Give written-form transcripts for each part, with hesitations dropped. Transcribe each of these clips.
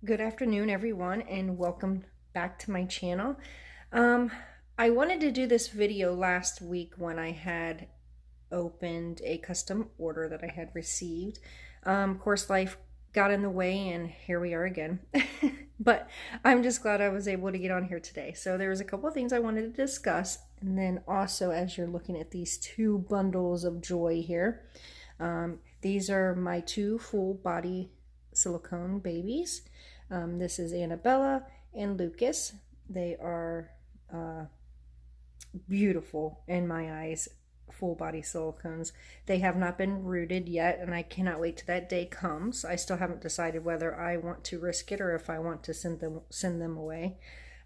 Good afternoon, everyone, and welcome back to my channel. Um, I wanted to do this video last week when I had opened a custom order that I had received. Of course, life got in the way, and here we are again. But I'm just glad I was able to get on here today. So there was a couple of things I wanted to discuss, and then also as you're looking at these two bundles of joy here, these are my two full body silicone babies. This is Annabella and Lucas. They are beautiful in my eyes, full body silicones. They have not been rooted yet, and I cannot wait till that day comes. I still haven't decided whether I want to risk it or if I want to send them away.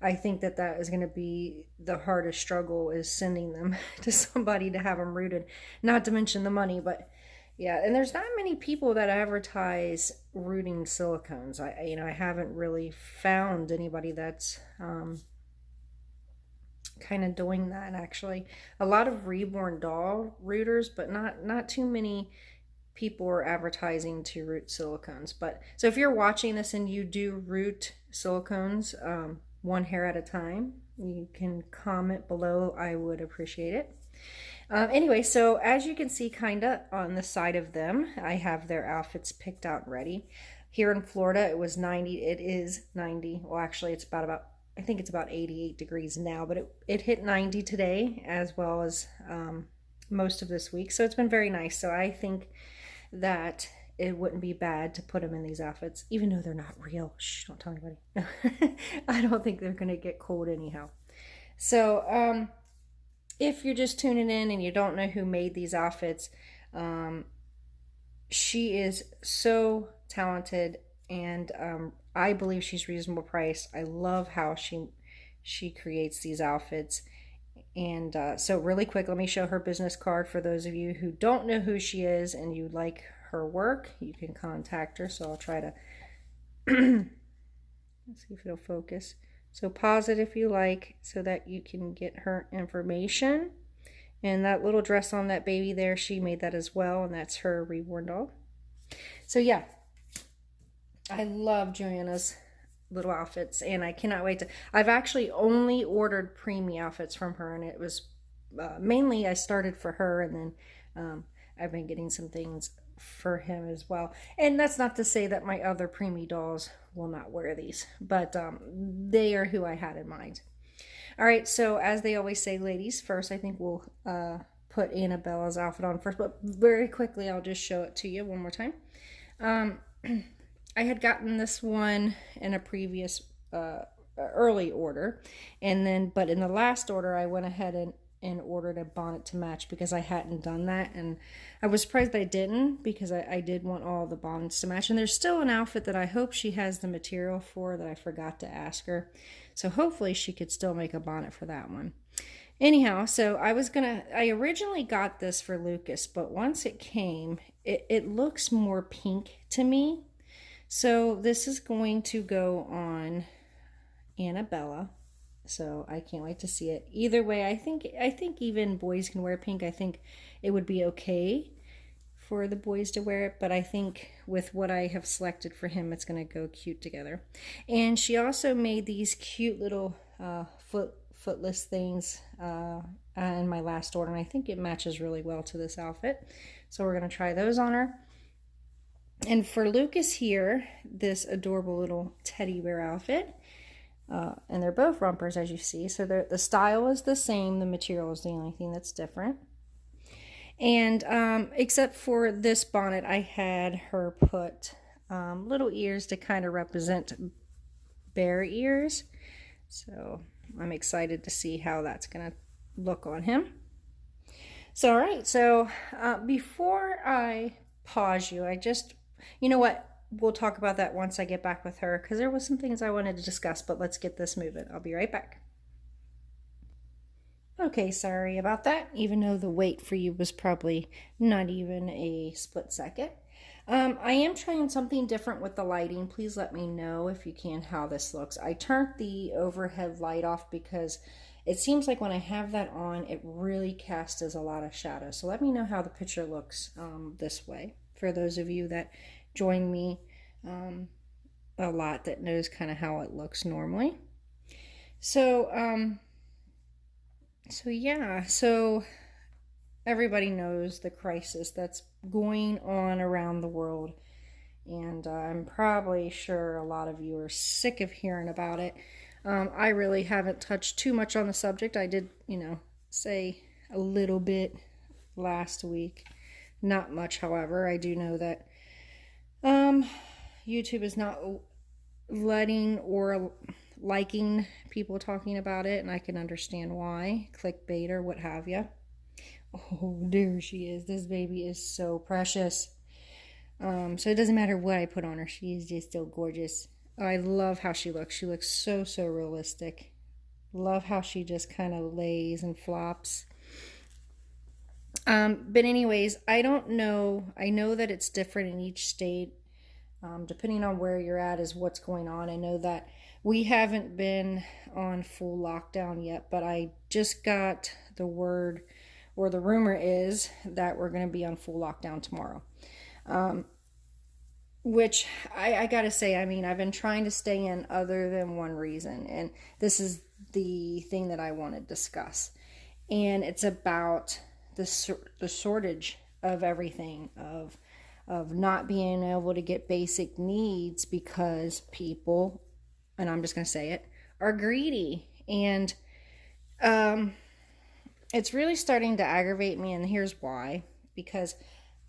I think that is going to be the hardest struggle, is sending them to somebody to have them rooted, not to mention the money. But yeah, and there's not many people that advertise rooting silicones. I haven't really found anybody that's kind of doing that, actually. A lot of reborn doll rooters, but not too many people are advertising to root silicones. But so if you're watching this and you do root silicones, one hair at a time, you can comment below. I would appreciate it. Anyway, so as you can see kind of on the side of them, I have their outfits picked out and ready. Here in Florida, it was 90. It is 90. Well, actually, it's about I think it's about 88 degrees now, but it hit 90 today as well as most of this week. So it's been very nice. So I think that it wouldn't be bad to put them in these outfits, even though they're not real. Shh, don't tell anybody. I don't think they're going to get cold anyhow. So, if you're just tuning in and you don't know who made these outfits, she is so talented, and I believe she's reasonable price. I love how she creates these outfits. And so really quick, let me show her business card for those of you who don't know who she is and you like her work. You can contact her. So I'll try to let's see if it'll focus. So pause it if you like so that you can get her information. And that little dress on that baby there, she made that as well, and that's her reborn doll. So yeah, I love Joanna's little outfits, and I cannot wait to. I've actually only ordered preemie outfits from her, and it was mainly I started for her, and then I've been getting some things for him as well. And that's not to say that my other preemie dolls will not wear these, but they are who I had in mind. All right, so as they always say, ladies first, I think we'll put Annabella's outfit on first, but very quickly I'll just show it to you one more time. I had gotten this one in a previous early order, and then but in the last order I went ahead and ordered a bonnet to match because I hadn't done that, and I was surprised I didn't because I did want all the bonnets to match. And there's still an outfit that I hope she has the material for that I forgot to ask her, so hopefully she could still make a bonnet for that one. Anyhow, so I originally got this for Lucas, but once it came, it looks more pink to me. So this is going to go on Annabella. So I can't wait to see it. Either way, I think even boys can wear pink. I think it would be okay for the boys to wear it, but I think with what I have selected for him, it's going to go cute together. And she also made these cute little footless things in my last order, and I think it matches really well to this outfit. So we're going to try those on her. And for Lucas here, this adorable little teddy bear outfit. And they're both rompers, as you see. So the style is the same. The material is the only thing that's different. And except for this bonnet, I had her put little ears to kind of represent bear ears. So I'm excited to see how that's going to look on him. So, all right. So before I pause you, you know what? We'll talk about that once I get back with her, because there was some things I wanted to discuss, but let's get this moving. I'll be right back. Okay, sorry about that, even though the wait for you was probably not even a split second. I am trying something different with the lighting. Please let me know if you can how this looks. I turned the overhead light off because it seems like when I have that on, it really casts a lot of shadow. So let me know how the picture looks this way, for those of you that join me a lot that knows kind of how it looks normally. So, so everybody knows the crisis that's going on around the world. And I'm probably sure a lot of you are sick of hearing about it. I really haven't touched too much on the subject. I did, say a little bit last week. Not much, however. I do know that YouTube is not letting or liking people talking about it, and I can understand why. Clickbait or what have you. Oh, there she is. This baby is so precious. So it doesn't matter what I put on her. She is just so gorgeous. Oh, I love how she looks. She looks so, so realistic. Love how she just kind of lays and flops. But anyways, I don't know. I know that it's different in each state. Depending on where you're at is what's going on. I know that we haven't been on full lockdown yet, but I just got the word, or the rumor is that we're going to be on full lockdown tomorrow. Which I gotta say, I mean, I've been trying to stay in other than one reason, and this is the thing that I want to discuss. And it's about the shortage of everything, of not being able to get basic needs because people, and I'm just going to say it, are greedy. And it's really starting to aggravate me, and here's why. Because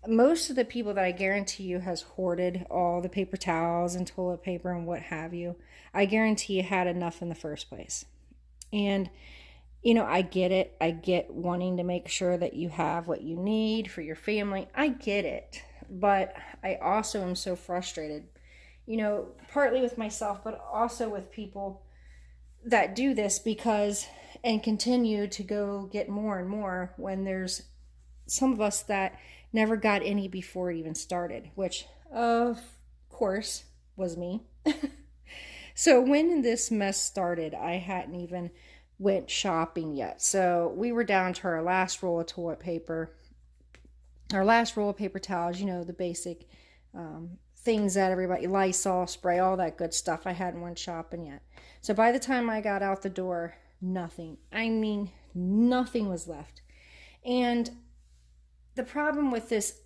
most of the people that I guarantee you has hoarded all the paper towels and toilet paper and what have you, I guarantee you had enough in the first place. And I get it. I get wanting to make sure that you have what you need for your family. I get it. But I also am so frustrated, partly with myself, but also with people that do this and continue to go get more and more when there's some of us that never got any before it even started, which of course was me. So when this mess started, I hadn't even went shopping yet. So we were down to our last roll of toilet paper, our last roll of paper towels, the basic things that everybody, Lysol, spray, all that good stuff. I hadn't went shopping yet. So by the time I got out the door, nothing. I mean, nothing was left. And the problem with this,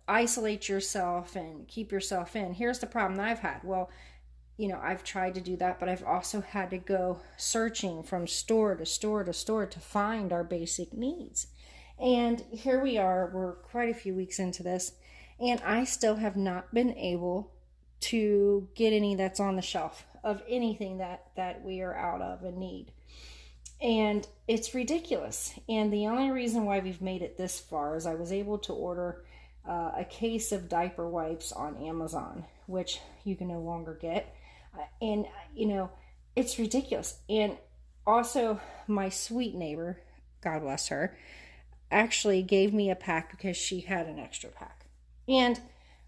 isolate yourself and keep yourself in. Here's the problem that I've had. Well, I've tried to do that, but I've also had to go searching from store to store to store to find our basic needs. And here we are, we're quite a few weeks into this, and I still have not been able to get any that's on the shelf of anything that we are out of and need. And it's ridiculous. And the only reason why we've made it this far is I was able to order a case of diaper wipes on Amazon, which you can no longer get. And, it's ridiculous. And also, my sweet neighbor, God bless her, actually gave me a pack because she had an extra pack. And,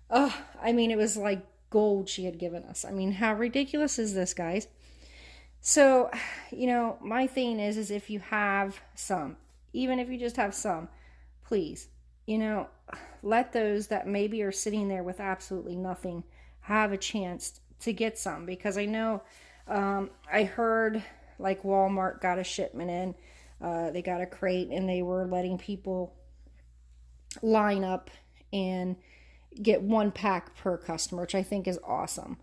it was like gold she had given us. I mean, how ridiculous is this, guys? So, my thing is if you have some, even if you just have some, please, let those that maybe are sitting there with absolutely nothing have a chance to get some. Because I know, I heard like Walmart got a shipment in, they got a crate, and they were letting people line up and get one pack per customer, which I think is awesome.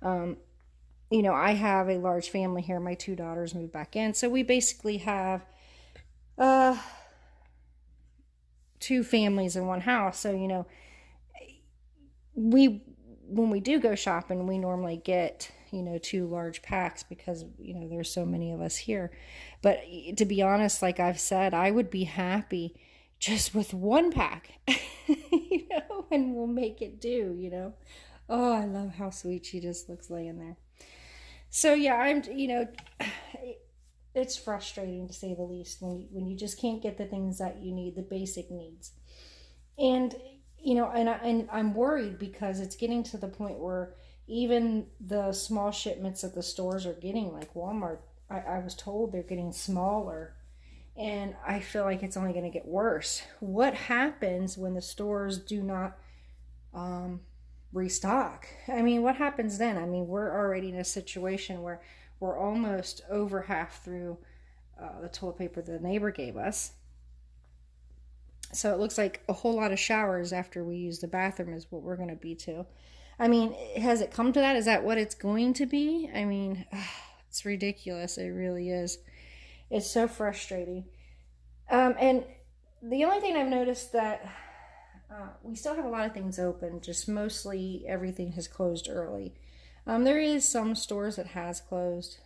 I have a large family here. My 2 daughters moved back in. So we basically have 2 families in one house. So, when we do go shopping, we normally get, 2 large packs because, there's so many of us here. But to be honest, like I've said, I would be happy just with 1 pack, and we'll make it do, Oh, I love how sweet she just looks laying there. So yeah, it's frustrating to say the least when you just can't get the things that you need, the basic needs. And and I'm worried because it's getting to the point where even the small shipments that the stores are getting, like Walmart, I was told they're getting smaller, and I feel like it's only going to get worse. What happens when the stores do not restock. I mean, what happens then? I mean, we're already in a situation where we're almost over half through the toilet paper the neighbor gave us. So it looks like a whole lot of showers after we use the bathroom is what we're going to be to. I mean, has it come to that? Is that what it's going to be? I mean, it's ridiculous. It really is. It's so frustrating. And the only thing I've noticed that we still have a lot of things open, just mostly everything has closed early. There is some stores that has closed.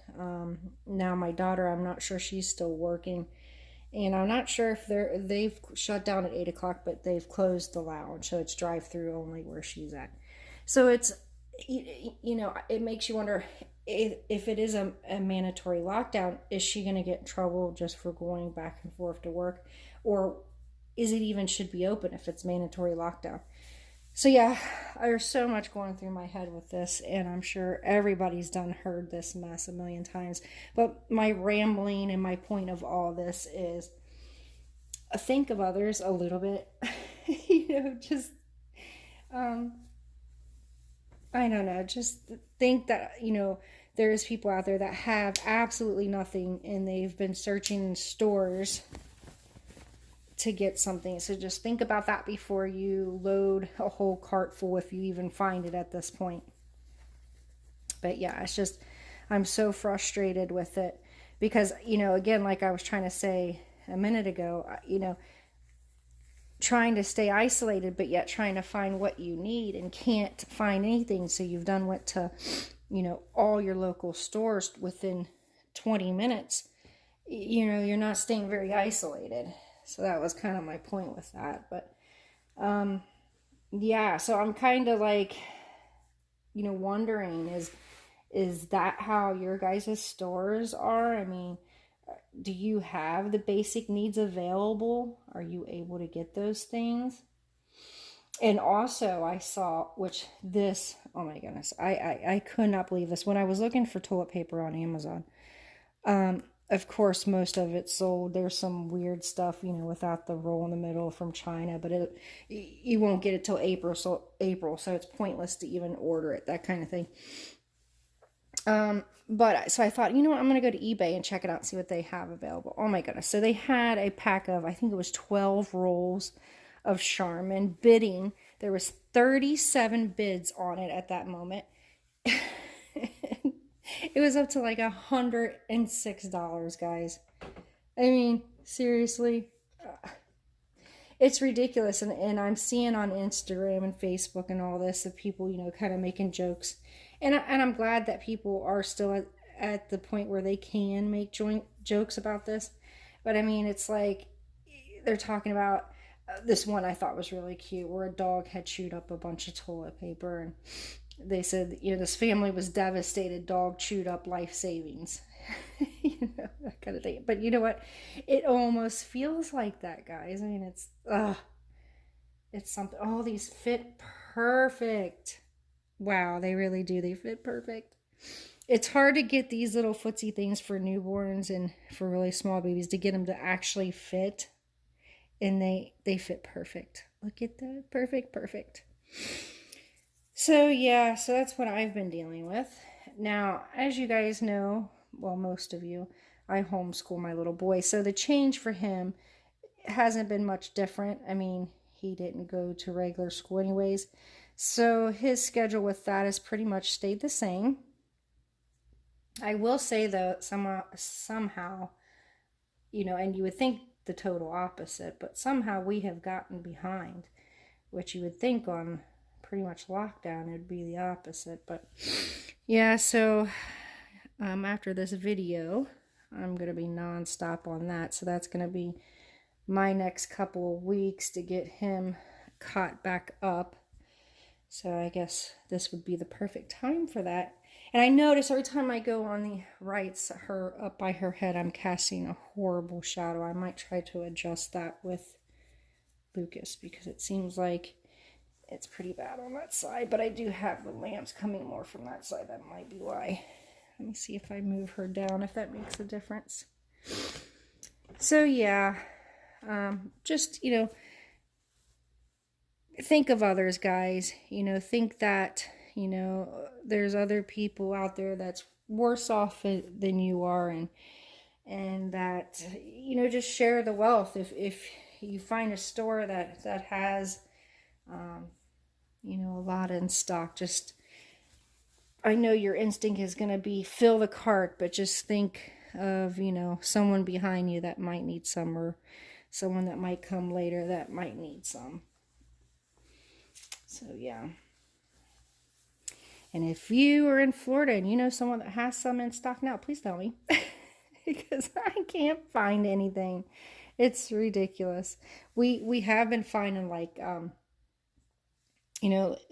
Now my daughter, I'm not sure she's still working. And I'm not sure if they've shut down at 8 o'clock, but they've closed the lounge. So it's drive-through only where she's at. So it's, it makes you wonder if it is a mandatory lockdown, is she going to get in trouble just for going back and forth to work? Or is it even should be open if it's mandatory lockdown? So yeah, there's so much going through my head with this, and I'm sure everybody's heard this mess a million times. But my rambling and my point of all this is think of others a little bit. Just I don't know, just think that, there's people out there that have absolutely nothing and they've been searching in stores to get something. So just think about that before you load a whole cart full, if you even find it at this point. But yeah, it's just, I'm so frustrated with it because, again, like I was trying to say a minute ago, trying to stay isolated, but yet trying to find what you need and can't find anything. So you've went to, all your local stores within 20 minutes. You're not staying very isolated. So that was kind of my point with that. But, yeah, so I'm kind of like, wondering, is that how your guys' stores are? I mean, do you have the basic needs available? Are you able to get those things? And also I saw, oh my goodness, I could not believe this. When I was looking for toilet paper on Amazon, of course, most of it's sold. There's some weird stuff, without the roll in the middle from China, but you won't get it till April, so it's pointless to even order it, that kind of thing. But so I thought, I'm going to go to eBay and check it out and see what they have available. Oh my goodness. So they had a pack of, I think it was 12 rolls of Charmin bidding. There was 37 bids on it at that moment. It was up to like $106, guys. I mean, seriously, it's ridiculous. And I'm seeing on Instagram and Facebook and all this of people, kind of making jokes. And I'm glad that people are still at the point where they can make jokes about this. But I mean, it's like they're talking about this one I thought was really cute, where a dog had chewed up a bunch of toilet paper. And they said, this family was devastated. Dog chewed up life savings. That kind of thing. But you know what? It almost feels like that, guys. I mean, it's something. Oh, these fit perfect. Wow, they really do. They fit perfect. It's hard to get these little footsie things for newborns and for really small babies to get them to actually fit. And they fit perfect. Look at that. Perfect. So yeah, so that's what I've been dealing with. Now, as you guys know, well, most of you, I homeschool my little boy. So the change for him hasn't been much different. I mean, he didn't go to regular school anyways. So his schedule with that has pretty much stayed the same. I will say though, somehow, and you would think the total opposite, but somehow we have gotten behind, which you would think on pretty much lockdown, it would be the opposite. But yeah, so after this video, I'm going to be nonstop on that. So that's going to be my next couple of weeks to get him caught back up. So I guess this would be the perfect time for that. And I notice every time I go on the right, her up by her head, I'm casting a horrible shadow. I might try to adjust that with Lucas because it seems like it's pretty bad on that side. But I do have the lamps coming more from that side. That might be why. Let me see if I move her down, if that makes a difference. So yeah, just, think of others, guys. Think that, there's other people out there that's worse off than you are, and that, just share the wealth. If you find a store that has, a lot in stock, just, I know your instinct is going to be fill the cart, but just think of, someone behind you that might need some, or someone that might come later that might need some. So, yeah. And if you are in Florida and you know someone that has some in stock now, please tell me. Because I can't find anything. It's ridiculous. We have been finding like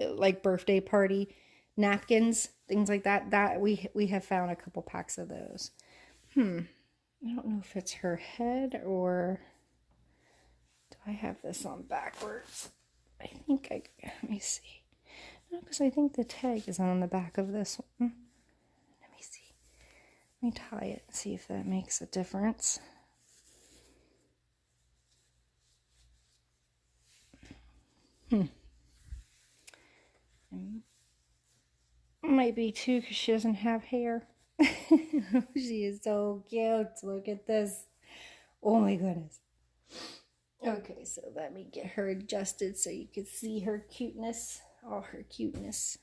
like birthday party napkins, things like that. That we have found a couple packs of those. I don't know if it's her head, or do I have this on backwards? Let me see. No, because I think the tag is on the back of this one. Let me see. Let me tie it and see if that makes a difference. Might be too, because she doesn't have hair. She is so cute. Look at this. Oh my goodness. Okay, so let me get her adjusted so you can see her cuteness. All her cuteness.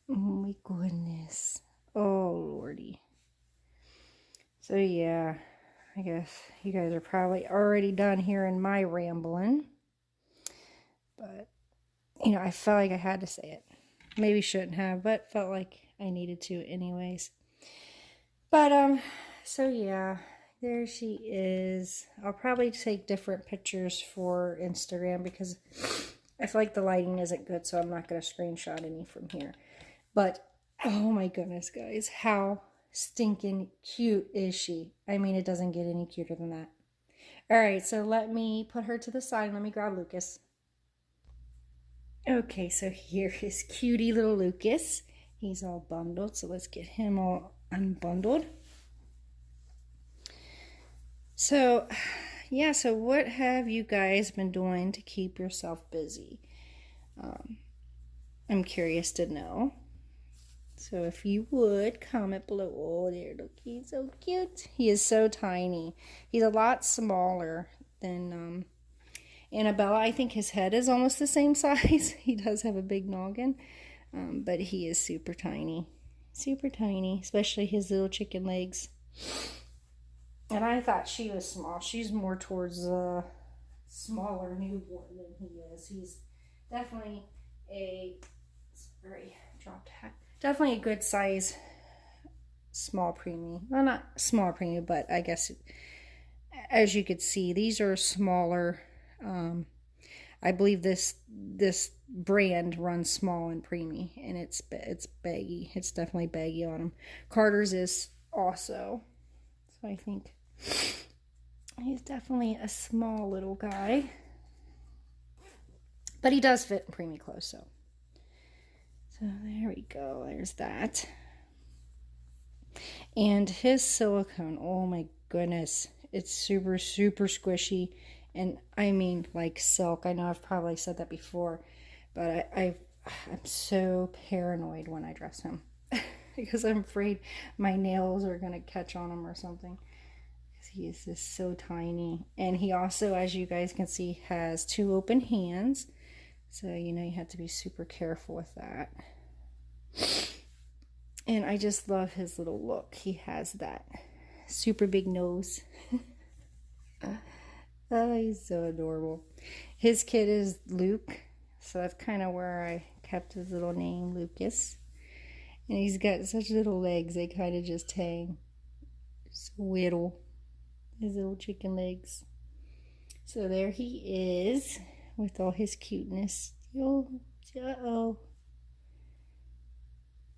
Oh my goodness. Oh lordy. So yeah, I guess you guys are probably already done hearing my rambling. But, I felt like I had to say it. Maybe shouldn't have, but felt like I needed to anyways. But, so yeah, there she is. I'll probably take different pictures for Instagram because I feel like the lighting isn't good, so I'm not going to screenshot any from here. But, oh my goodness, guys, how stinking cute is she? I mean, it doesn't get any cuter than that. All right, so let me put her to the side and let me grab Lucas. Okay, so here is cutie little Lucas. He's all bundled, so let's get him all unbundled. So, yeah, so what have you guys been doing to keep yourself busy? I'm curious to know. So if you would, comment below. Oh, there, look, he's so cute. He is so tiny. He's a lot smaller than Annabella. I think his head is almost the same size. He does have a big noggin, but he is super tiny. Super tiny, especially his little chicken legs. And I thought she was small. She's more towards a smaller newborn than he is. He's definitely definitely a good size small preemie. Well, not small preemie, but I guess as you could see, these are smaller. I believe this brand runs small and preemie, and it's baggy. It's definitely baggy on them. Carter's is also, so I think he's definitely a small little guy, but he does fit in preemie clothes. So there we go. There's that. And his silicone, oh my goodness, it's super squishy, and I mean like silk. I know I've probably said that before, but I'm so paranoid when I dress him because I'm afraid my nails are gonna catch on him or something, because he is just so tiny. And he also, as you guys can see, has 2 open hands, so you have to be super careful with that. And I just love his little look. He has that super big nose. Oh, he's so adorable. His kid is Luke, so that's kind of where I kept his little name, Lucas. And he's got such little legs, they kind of just hang. So little. His little chicken legs. So there he is with all his cuteness. Uh-oh.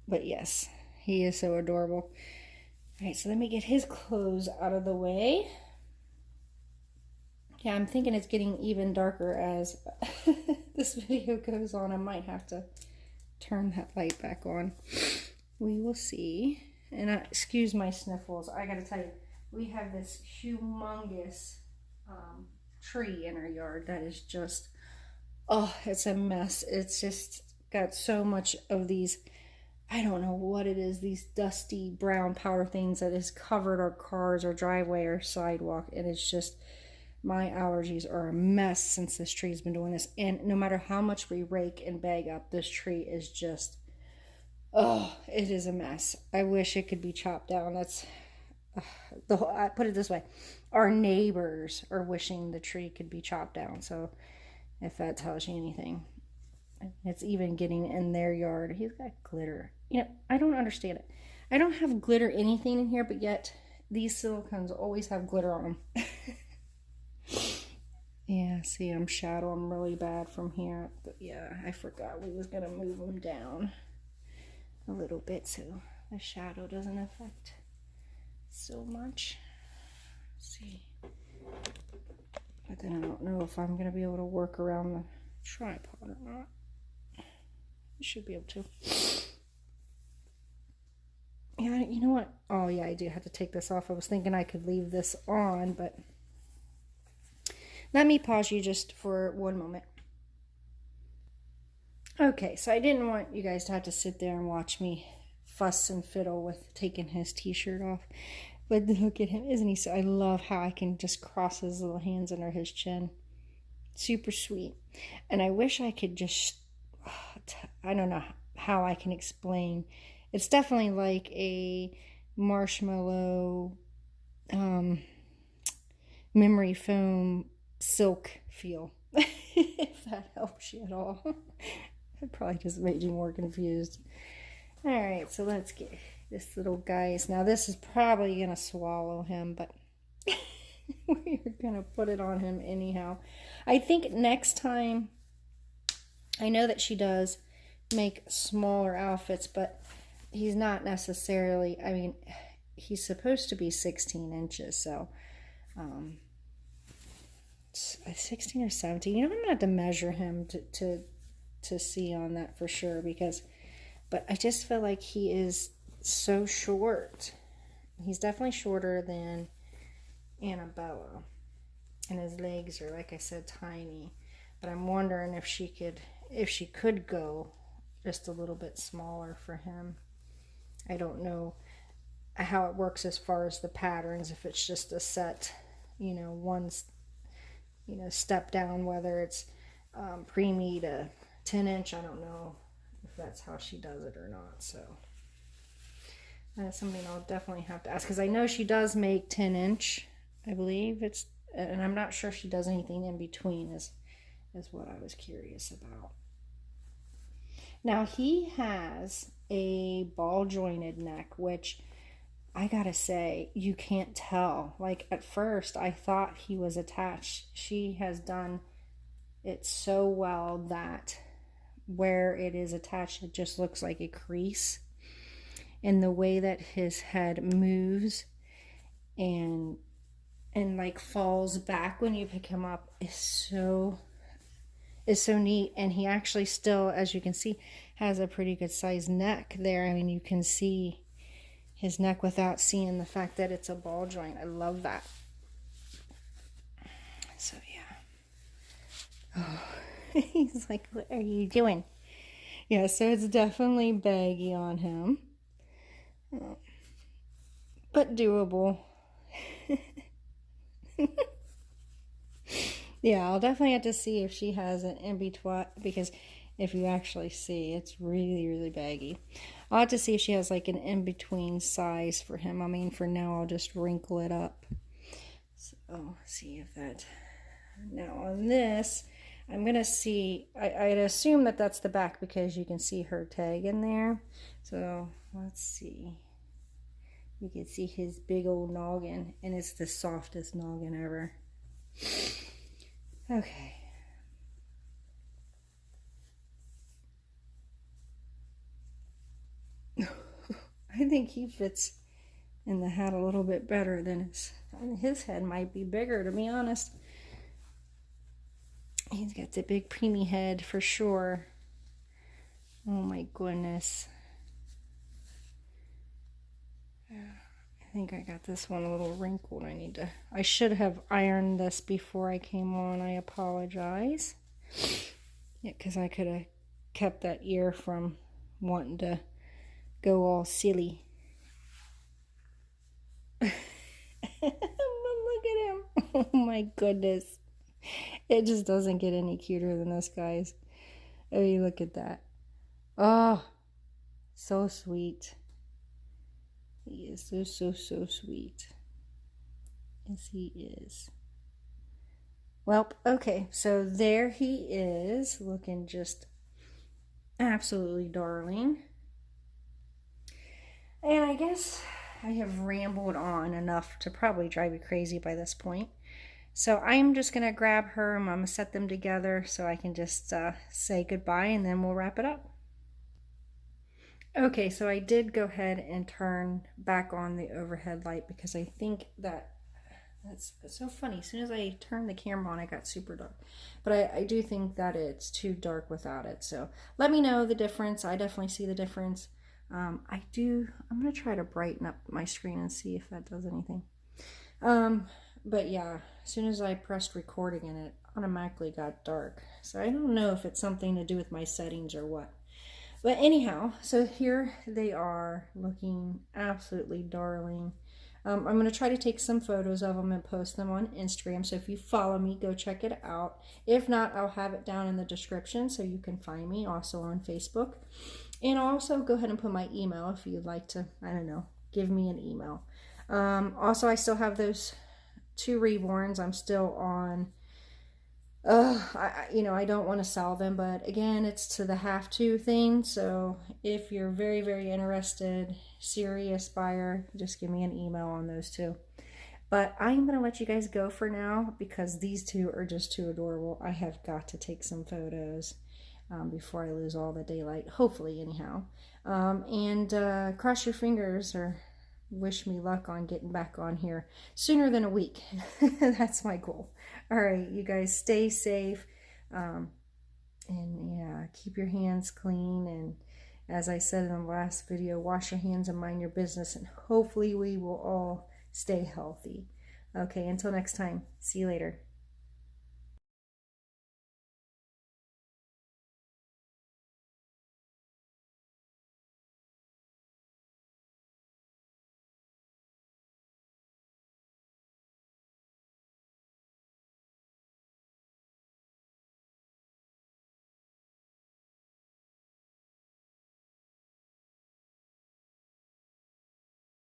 But yes, he is so adorable. All right, so let me get his clothes out of the way. Yeah, I'm thinking it's getting even darker as this video goes on. I might have to turn that light back on. We will see. And excuse my sniffles. I gotta tell you, we have this humongous tree in our yard that is just Oh, it's a mess. It's just got so much of these, I don't know what it is, these dusty brown powder things that has covered our cars, our driveway, our sidewalk. And it's just, my allergies are a mess since this tree's been doing this. And no matter how much we rake and bag up, this tree is just, oh, it is a mess. I wish it could be chopped down. That's I put it this way, our neighbors are wishing the tree could be chopped down. So if that tells you anything, it's even getting in their yard. He's got glitter. I don't understand it. I don't have glitter anything in here, but yet these silicones always have glitter on them. Yeah, see, I'm shadow them really bad from here. But yeah, I forgot we was gonna move them down a little bit so the shadow doesn't affect so much. Let's see. But then I don't know if I'm gonna be able to work around the tripod or not. I should be able to. Yeah, you know what? Oh yeah, I do have to take this off. I was thinking I could leave this on, but let me pause you just for one moment. Okay, so I didn't want you guys to have to sit there and watch me fuss and fiddle with taking his t-shirt off. But look at him, isn't he? So I love how I can just cross his little hands under his chin. Super sweet. And I wish I could just, I don't know how I can explain. It's definitely like a marshmallow memory foam silk feel. If that helps you at all. It probably just made you more confused. All right, so let's get this little guys. Now this is probably gonna swallow him, but we're gonna put it on him anyhow. I think next time, I know that she does make smaller outfits, but he's not necessarily, I mean, he's supposed to be 16 inches, so 16 or 17. I'm gonna have to measure him to see on that for sure, but I just feel like he is so short. He's definitely shorter than Annabella, and his legs are, like I said, tiny. But I'm wondering if she could go just a little bit smaller for him. I don't know how it works as far as the patterns, if it's just a set, one, step down, whether it's preemie to 10-inch. I don't know if that's how she does it or not. So that's something I'll definitely have to ask, because I know she does make 10-inch. I believe it's, and I'm not sure if she does anything in between. Is what I was curious about. Now he has a ball jointed neck, which I gotta say, you can't tell. Like at first I thought he was attached. She has done it so well that where it is attached, it just looks like a crease. And the way that his head moves and like falls back when you pick him up is so neat. And he actually still, as you can see, has a pretty good sized neck there. I mean, you can see his neck without seeing the fact that it's a ball joint. I love that. So yeah. Oh, he's like, what are you doing? Yeah, so it's definitely baggy on him, but doable. Yeah, I'll definitely have to see if she has an in-between, because if you actually see, it's really, really baggy. I'll have to see if she has like an in-between size for him. I mean, for now, I'll just wrinkle it up. So, see if that... Now, on this, I'm going to see... I'd assume that that's the back, because you can see her tag in there. So, let's see. You can see his big old noggin, and it's the softest noggin ever. Okay. I think he fits in the hat a little bit better than his head might be bigger, to be honest. He's got the big preemie head for sure. Oh my goodness. I think I got this one a little wrinkled. I should have ironed this before I came on. I apologize. Yeah, because I could have kept that ear from wanting to go all silly. Look at him. Oh my goodness. It just doesn't get any cuter than this, guys. I mean, look at that. Oh, so sweet. He is so, so, so sweet. Yes, he is. Well, okay, so there he is, looking just absolutely darling. And I guess I have rambled on enough to probably drive you crazy by this point. So I'm just going to grab her and I'm going to set them together so I can just say goodbye and then we'll wrap it up. Okay, so I did go ahead and turn back on the overhead light because I think that's so funny. As soon as I turned the camera on, it got super dark. But I do think that it's too dark without it. So let me know the difference. I definitely see the difference. I'm going to try to brighten up my screen and see if that does anything. But yeah, as soon as I pressed recording and it automatically got dark. So I don't know if it's something to do with my settings or what. But anyhow, so here they are looking absolutely darling. I'm going to try to take some photos of them and post them on Instagram. So if you follow me, go check it out. If not, I'll have it down in the description so you can find me also on Facebook. And I'll also go ahead and put my email if you'd like to, I don't know, give me an email. Also, I still have those 2 reborns. I'm still on. I don't want to sell them, but again, it's to the have to thing. So if you're very, very interested, serious buyer, just give me an email on those 2. But I'm going to let you guys go for now because these 2 are just too adorable. I have got to take some photos before I lose all the daylight, hopefully anyhow. And cross your fingers or wish me luck on getting back on here sooner than a week. That's my goal. All right, you guys stay safe. And yeah, keep your hands clean. And as I said in the last video, wash your hands and mind your business. And hopefully we will all stay healthy. Okay, until next time. See you later.